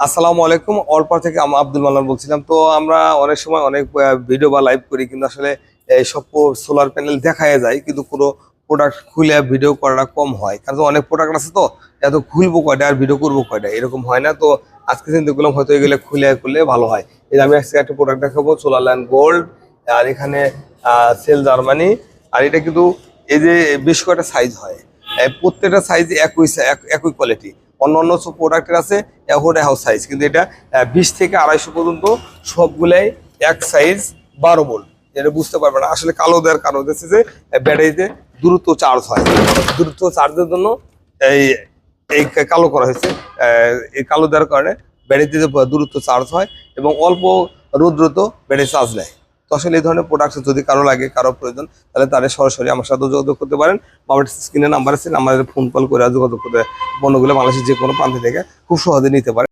আসসালামু আলাইকুম। অল্প থেকে আমি আব্দুল মান্নান বলছিলাম। তো আমরা অনেক সময় অনেক ভিডিও বা লাইভ করি, কিন্তু আসলে এই সব সোলার প্যানেল দেখায় যায়, কিন্তু কোনো প্রোডাক্ট খুলে ভিডিও করাটা কম হয়, কারণ অনেক প্রোডাক্ট আছে। তো এত খুলবো কয়টা আর ভিডিও করবো কয়টা, এরকম হয় না। তো আজকে চিন্তা করলাম হয়তো এগুলো খুলে করলে ভালো হয়। এই আমি আজকে একটা প্রোডাক্ট দেখাবো, সোলার ল্যান্ড গোল্ড। আর এখানে সেল জার্মানি। আর এটা কিন্তু এই যে বেশ কয়টা সাইজ হয়, প্রত্যেকটা সাইজ একই কোয়ালিটি। অন্যান্য সব প্রোডাক্টের আছে এখন হাউস সাইজ, কিন্তু এটা 20 থেকে 250 পর্যন্ত সবগুলাই এক সাইজ 12 ভোল্ট। এটা বুঝতে পারবে না আসলে। কালো দেওয়ার কারণ হচ্ছে যে ব্যাটারিতে দ্রুত চার্জ হয়। দ্রুত চার্জের জন্য এই এই কালো করা হয়েছে। এই কালো দেওয়ার কারণে ব্যাটারিতে দ্রুত চার্জ হয় এবং অল্প রৌদ্রত ব্যাটারি চার্জ নেয়। তো আসলে এই ধরনের প্রোডাক্ট যদি কারো লাগে, কারো প্রয়োজন, তাহলে তারা সরাসরি আমার সাথে যোগাযোগ করতে পারেন। আমার স্ক্রিনে নাম্বার আছে, আমাদের ফোন কল করে যোগাযোগ করতে পণ্যগুলো বাংলাদেশের যে কোনো প্রান্ত থেকে খুব সহজে নিতে পারে।